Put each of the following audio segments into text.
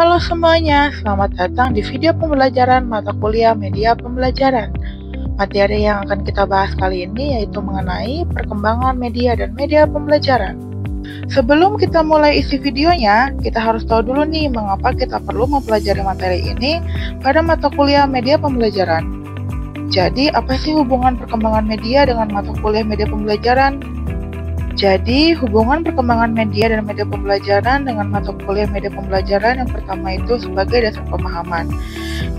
Halo semuanya, selamat datang di video pembelajaran mata kuliah media pembelajaran. Materi yang akan kita bahas kali ini yaitu mengenai perkembangan media dan media pembelajaran. Sebelum kita mulai isi videonya, kita harus tahu dulu nih mengapa kita perlu mempelajari materi ini pada mata kuliah media pembelajaran. Jadi, apa sih hubungan perkembangan media dengan mata kuliah media pembelajaran? Jadi, hubungan perkembangan media dan media pembelajaran dengan mata kuliah media pembelajaran yang pertama itu sebagai dasar pemahaman.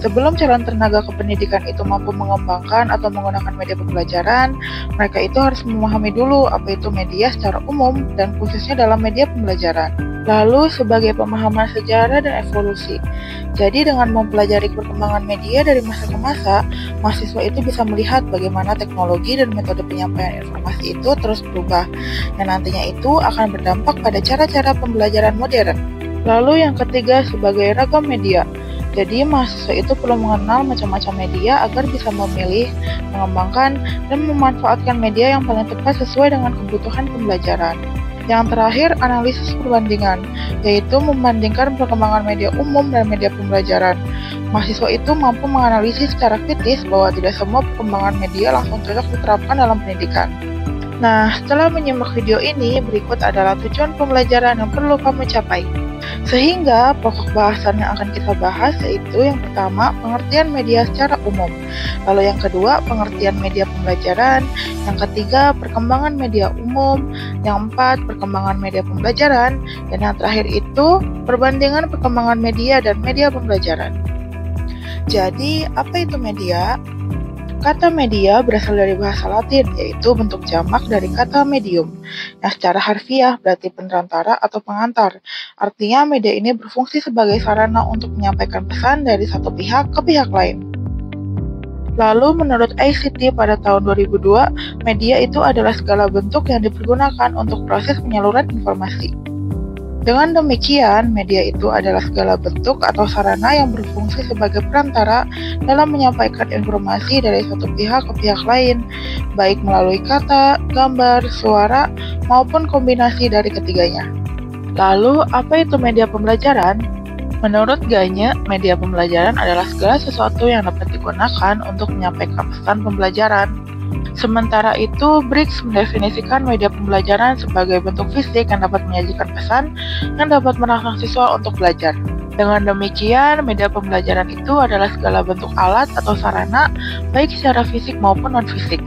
Sebelum calon tenaga kependidikan itu mampu mengembangkan atau menggunakan media pembelajaran, mereka itu harus memahami dulu apa itu media secara umum dan khususnya dalam media pembelajaran. Lalu, sebagai pemahaman sejarah dan evolusi. Jadi, dengan mempelajari perkembangan media dari masa ke masa, mahasiswa itu bisa melihat bagaimana teknologi dan metode penyampaian informasi itu terus berubah, yang nantinya itu akan berdampak pada cara-cara pembelajaran modern. Lalu yang ketiga, sebagai ragam media. Jadi, mahasiswa itu perlu mengenal macam-macam media agar bisa memilih, mengembangkan, dan memanfaatkan media yang paling tepat sesuai dengan kebutuhan pembelajaran. Yang terakhir, analisis perbandingan, yaitu membandingkan perkembangan media umum dan media pembelajaran. Mahasiswa itu mampu menganalisis secara kritis bahwa tidak semua perkembangan media langsung cocok diterapkan dalam pendidikan. Nah, setelah menyimak video ini, berikut adalah tujuan pembelajaran yang perlu kamu capai. Sehingga pokok bahasan yang akan kita bahas yaitu yang pertama, pengertian media secara umum. Lalu yang kedua, pengertian media pembelajaran. Yang ketiga, perkembangan media umum. Yang empat, perkembangan media pembelajaran. Dan yang terakhir itu, perbandingan perkembangan media dan media pembelajaran. Jadi, apa itu media? Kata media berasal dari bahasa Latin, yaitu bentuk jamak dari kata medium, yang secara harfiah berarti penerantara atau pengantar. Artinya, media ini berfungsi sebagai sarana untuk menyampaikan pesan dari satu pihak ke pihak lain. Lalu, menurut ICT pada tahun 2002, media itu adalah segala bentuk yang dipergunakan untuk proses penyaluran informasi. Dengan demikian, media itu adalah segala bentuk atau sarana yang berfungsi sebagai perantara dalam menyampaikan informasi dari satu pihak ke pihak lain, baik melalui kata, gambar, suara, maupun kombinasi dari ketiganya. Lalu, apa itu media pembelajaran? Menurut Gagne, media pembelajaran adalah segala sesuatu yang dapat digunakan untuk menyampaikan pesan pembelajaran. Sementara itu, Briggs mendefinisikan media pembelajaran sebagai bentuk fisik yang dapat menyajikan pesan yang dapat merangsang siswa untuk belajar. Dengan demikian, media pembelajaran itu adalah segala bentuk alat atau sarana, baik secara fisik maupun non-fisik,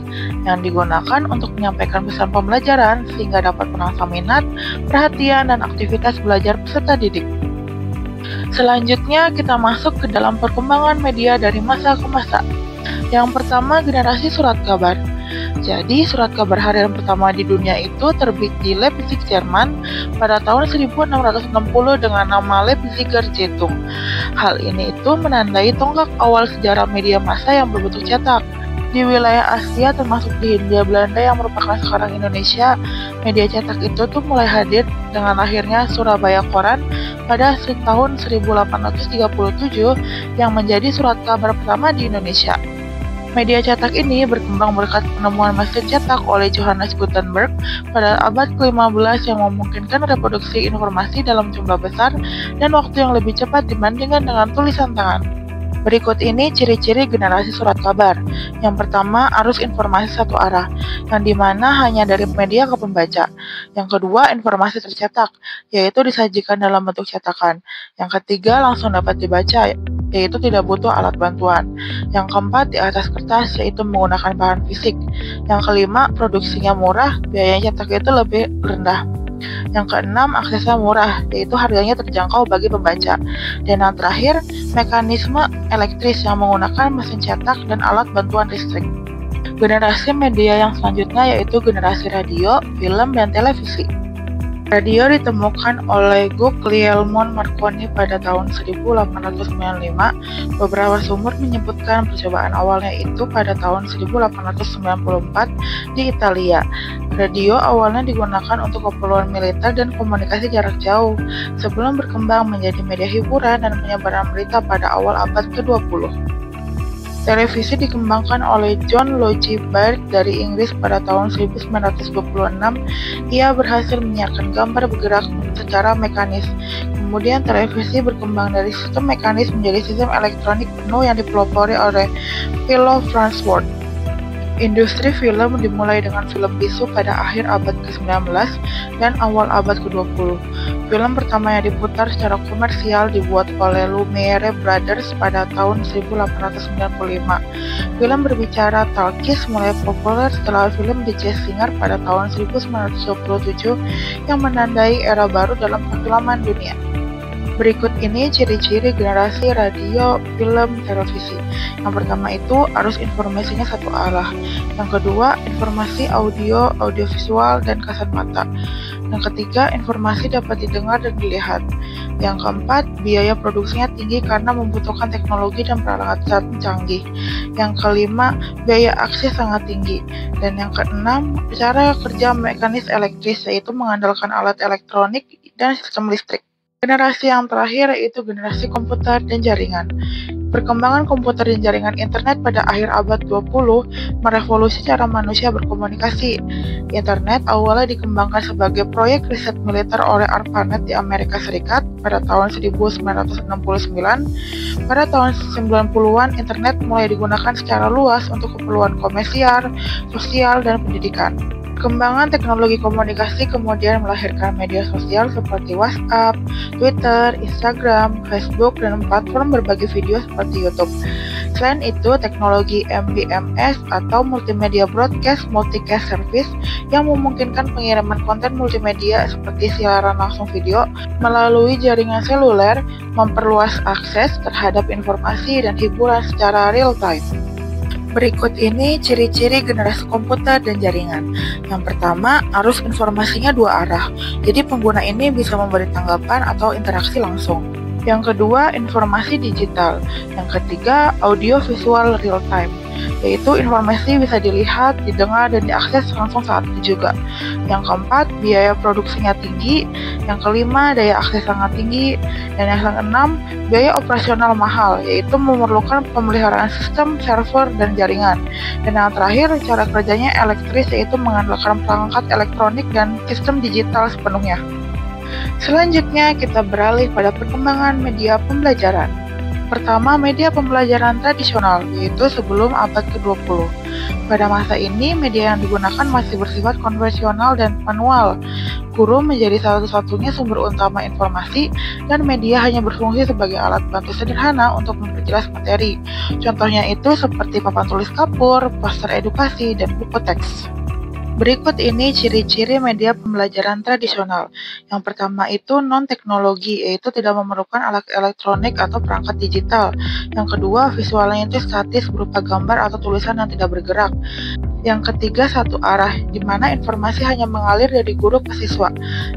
yang digunakan untuk menyampaikan pesan pembelajaran sehingga dapat merangsang minat, perhatian, dan aktivitas belajar peserta didik. Selanjutnya, kita masuk ke dalam perkembangan media dari masa ke masa. Yang pertama, generasi surat kabar. Jadi, surat kabar harian pertama di dunia itu terbit di Leipzig, Jerman pada tahun 1660 dengan nama Leipziger Zeitung. Hal ini itu menandai tonggak awal sejarah media massa yang berbentuk cetak. Di wilayah Asia termasuk di Hindia Belanda yang merupakan sekarang Indonesia, media cetak itu tuh mulai hadir dengan lahirnya Surabaya Koran pada tahun 1837 yang menjadi surat kabar pertama di Indonesia. Media cetak ini berkembang berkat penemuan mesin cetak oleh Johannes Gutenberg pada abad ke-15 yang memungkinkan reproduksi informasi dalam jumlah besar dan waktu yang lebih cepat dibandingkan dengan tulisan tangan. Berikut ini ciri-ciri generasi surat kabar. Yang pertama, arus informasi satu arah, yang dimana hanya dari media ke pembaca. Yang kedua, informasi tercetak, yaitu disajikan dalam bentuk cetakan. Yang ketiga, langsung dapat dibaca, yaitu tidak butuh alat bantuan. Yang keempat, di atas kertas, yaitu menggunakan bahan fisik. Yang kelima, produksinya murah, biaya cetak itu lebih rendah. Yang keenam, aksesnya murah, yaitu harganya terjangkau bagi pembaca. Dan yang terakhir, mekanisme elektris yang menggunakan mesin cetak dan alat bantuan listrik. Generasi media yang selanjutnya yaitu generasi radio, film, dan televisi. Radio ditemukan oleh Guglielmo Marconi pada tahun 1895. Beberapa sumber menyebutkan percobaan awalnya itu pada tahun 1894 di Italia. Radio awalnya digunakan untuk keperluan militer dan komunikasi jarak jauh, sebelum berkembang menjadi media hiburan dan penyebaran berita pada awal abad ke-20. Televisi dikembangkan oleh John Logie Baird dari Inggris pada tahun 1926. Ia berhasil menyiarkan gambar bergerak secara mekanis. Kemudian televisi berkembang dari sistem mekanis menjadi sistem elektronik penuh yang dipelopori oleh Philo Farnsworth. Industri film dimulai dengan film bisu pada akhir abad ke-19 dan awal abad ke-20. Film pertama yang diputar secara komersial dibuat oleh Lumiere Brothers pada tahun 1895. Film berbicara talkies mulai populer setelah film The Jazz Singer pada tahun 1927 yang menandai era baru dalam perfilman dunia. Berikut ini ciri-ciri generasi radio, film, televisi. Yang pertama itu arus informasinya satu arah. Yang kedua, informasi audio, audiovisual, dan kasat mata. Yang ketiga, informasi dapat didengar dan dilihat. Yang keempat, biaya produksinya tinggi karena membutuhkan teknologi dan peralatan canggih. Yang kelima, biaya akses sangat tinggi. Dan yang keenam, cara kerja mekanis elektris, yaitu mengandalkan alat elektronik dan sistem listrik. Generasi yang terakhir yaitu generasi komputer dan jaringan. Perkembangan komputer dan jaringan internet pada akhir abad 20 merevolusi cara manusia berkomunikasi. Internet awalnya dikembangkan sebagai proyek riset militer oleh ARPANET di Amerika Serikat pada tahun 1969. Pada tahun 90-an, internet mulai digunakan secara luas untuk keperluan komersial, sosial, dan pendidikan. Perkembangan teknologi komunikasi kemudian melahirkan media sosial seperti WhatsApp, Twitter, Instagram, Facebook, dan platform berbagi video seperti YouTube. Selain itu, teknologi MBMS atau Multimedia Broadcast Multicast Service yang memungkinkan pengiriman konten multimedia seperti siaran langsung video melalui jaringan seluler memperluas akses terhadap informasi dan hiburan secara real-time. Berikut ini ciri-ciri generasi komputer dan jaringan. Yang pertama, arus informasinya dua arah. Jadi pengguna ini bisa memberi tanggapan atau interaksi langsung. Yang kedua, informasi digital. Yang ketiga, audio visual real time, yaitu informasi bisa dilihat, didengar, dan diakses langsung saat itu juga. Yang keempat, biaya produksinya tinggi. Yang kelima, daya akses sangat tinggi. Dan yang keenam, biaya operasional mahal, yaitu memerlukan pemeliharaan sistem, server, dan jaringan. Dan yang terakhir, cara kerjanya elektris, yaitu mengandalkan perangkat elektronik dan sistem digital sepenuhnya. Selanjutnya, kita beralih pada perkembangan media pembelajaran. Pertama, media pembelajaran tradisional, yaitu sebelum abad ke-20. Pada masa ini, media yang digunakan masih bersifat konvensional dan manual. Guru menjadi satu-satunya sumber utama informasi, dan media hanya berfungsi sebagai alat bantu sederhana untuk memperjelas materi. Contohnya itu seperti papan tulis kapur, poster edukasi, dan buku teks. Berikut ini ciri-ciri media pembelajaran tradisional. Yang pertama itu non-teknologi, yaitu tidak memerlukan alat elektronik atau perangkat digital. Yang kedua, visualnya itu statis berupa gambar atau tulisan yang tidak bergerak. Yang ketiga, satu arah, di mana informasi hanya mengalir dari guru ke siswa.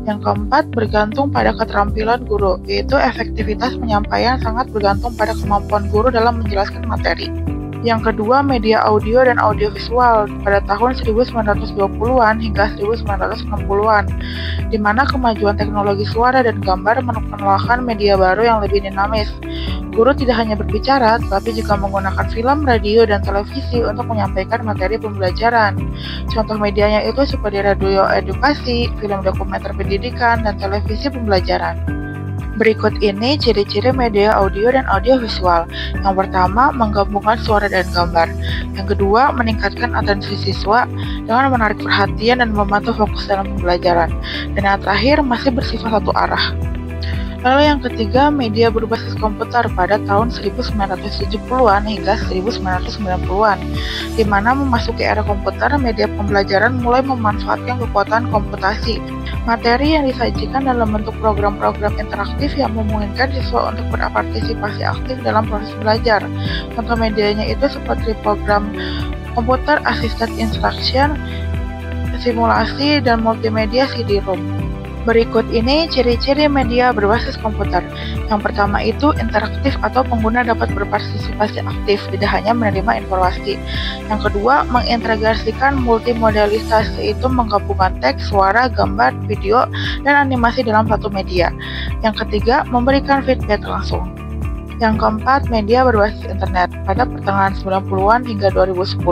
Yang keempat, bergantung pada keterampilan guru, yaitu efektivitas penyampaian sangat bergantung pada kemampuan guru dalam menjelaskan materi. Yang kedua, media audio dan audiovisual pada tahun 1920-an hingga 1960-an, di mana kemajuan teknologi suara dan gambar menemukan media baru yang lebih dinamis. Guru tidak hanya berbicara, tetapi juga menggunakan film, radio, dan televisi untuk menyampaikan materi pembelajaran. Contoh medianya itu seperti radio edukasi, film dokumenter pendidikan, dan televisi pembelajaran. Berikut ini ciri-ciri media audio dan audiovisual. Yang pertama, menggabungkan suara dan gambar. Yang kedua, meningkatkan atensi siswa dengan menarik perhatian dan membantu fokus dalam pembelajaran. Dan yang terakhir, masih bersifat satu arah. Lalu yang ketiga, media berbasis komputer pada tahun 1970-an hingga 1990-an, di mana memasuki era komputer, media pembelajaran mulai memanfaatkan kekuatan komputasi. Materi yang disajikan dalam bentuk program-program interaktif yang memungkinkan siswa untuk berpartisipasi aktif dalam proses belajar. Contoh medianya itu seperti program Computer Assisted Instruction, simulasi, dan multimedia CD-ROM. Berikut ini ciri-ciri media berbasis komputer. Yang pertama itu interaktif atau pengguna dapat berpartisipasi aktif, tidak hanya menerima informasi. Yang kedua, mengintegrasikan multimodalitas, yaitu menggabungkan teks, suara, gambar, video, dan animasi dalam satu media. Yang ketiga, memberikan feedback langsung. Yang keempat, media berbasis internet. Pada pertengahan 90-an hingga 2010,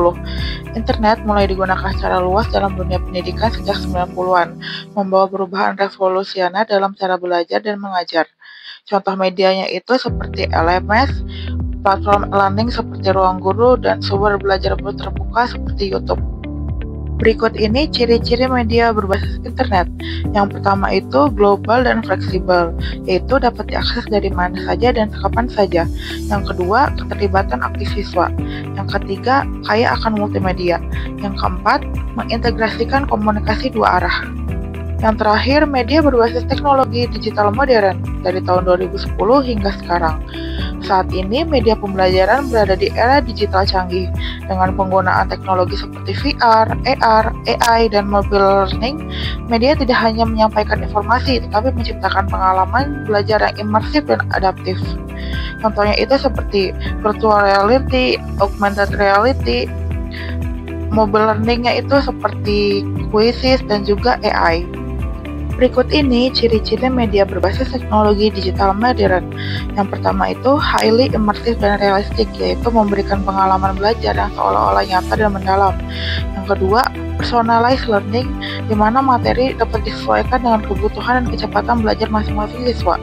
internet mulai digunakan secara luas dalam dunia pendidikan sejak 90-an, membawa perubahan revolusioner dalam cara belajar dan mengajar. Contoh medianya itu seperti LMS, platform learning seperti Ruang Guru, dan sumber belajar terbuka seperti YouTube. Berikut ini ciri-ciri media berbasis internet. Yang pertama itu global dan fleksibel, yaitu dapat diakses dari mana saja dan kapan saja. Yang kedua, keterlibatan aktif siswa. Yang ketiga, kaya akan multimedia. Yang keempat, mengintegrasikan komunikasi dua arah. Yang terakhir, media berbasis teknologi digital modern dari tahun 2010 hingga sekarang. Saat ini, media pembelajaran berada di era digital canggih dengan penggunaan teknologi seperti VR, AR, AI, dan mobile learning. Media tidak hanya menyampaikan informasi, tetapi menciptakan pengalaman belajar yang imersif dan adaptif. Contohnya itu seperti virtual reality, augmented reality, mobile learning-nya itu seperti Quizzes dan juga AI. Berikut ini ciri-ciri media berbasis teknologi digital modern. Yang pertama itu highly immersive dan realistic, yaitu memberikan pengalaman belajar yang seolah-olah nyata dan mendalam. Yang kedua, personalized learning, di mana materi dapat disesuaikan dengan kebutuhan dan kecepatan belajar masing-masing siswa.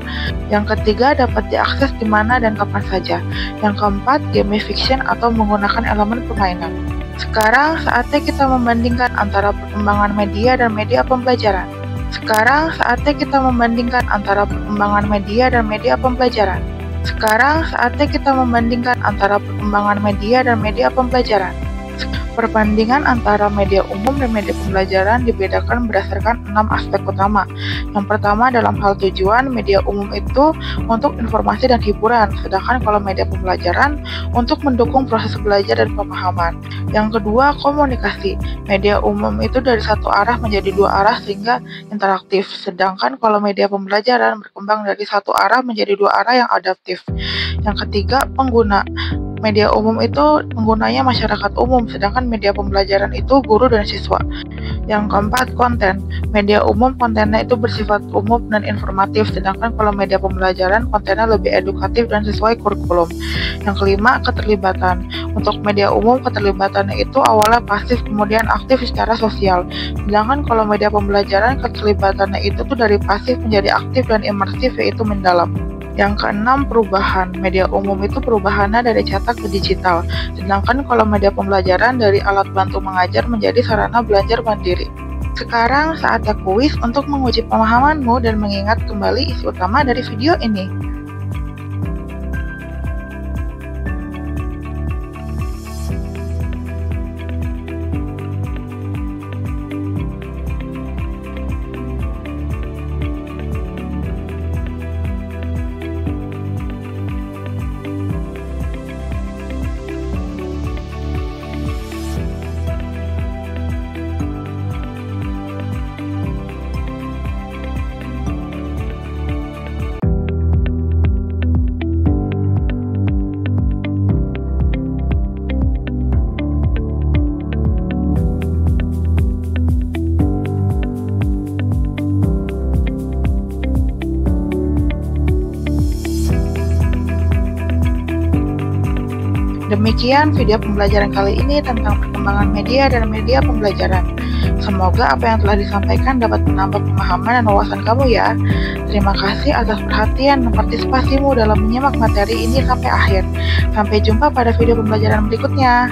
Yang ketiga, dapat diakses di mana dan kapan saja. Yang keempat, gamification atau menggunakan elemen permainan. Sekarang saatnya kita membandingkan antara perkembangan media dan media pembelajaran. Sekarang saatnya kita membandingkan antara perkembangan media dan media pembelajaran. Sekarang saatnya kita membandingkan antara perkembangan media dan media pembelajaran. Perbandingan antara media umum dan media pembelajaran dibedakan berdasarkan 6 aspek utama. Yang pertama, dalam hal tujuan, media umum itu untuk informasi dan hiburan, sedangkan kalau media pembelajaran untuk mendukung proses belajar dan pemahaman. Yang kedua, komunikasi. Media umum itu dari satu arah menjadi dua arah sehingga interaktif, sedangkan kalau media pembelajaran berkembang dari satu arah menjadi dua arah yang adaptif. Yang ketiga, pengguna. Media umum itu penggunanya masyarakat umum, sedangkan media pembelajaran itu guru dan siswa. Yang keempat, konten. Media umum kontennya itu bersifat umum dan informatif, sedangkan kalau media pembelajaran kontennya lebih edukatif dan sesuai kurikulum. Yang kelima, keterlibatan. Untuk media umum, keterlibatannya itu awalnya pasif, kemudian aktif secara sosial. Sedangkan kalau media pembelajaran, keterlibatannya itu tuh dari pasif menjadi aktif dan imersif, yaitu mendalam. Yang keenam, perubahan. Media umum itu perubahannya dari cetak ke digital, sedangkan kalau media pembelajaran dari alat bantu mengajar menjadi sarana belajar mandiri. Sekarang saatnya kuis untuk menguji pemahamanmu dan mengingat kembali isi utama dari video ini. Demikian video pembelajaran kali ini tentang perkembangan media dan media pembelajaran. Semoga apa yang telah disampaikan dapat menambah pemahaman dan wawasan kamu ya. Terima kasih atas perhatian dan partisipasimu dalam menyimak materi ini sampai akhir. Sampai jumpa pada video pembelajaran berikutnya.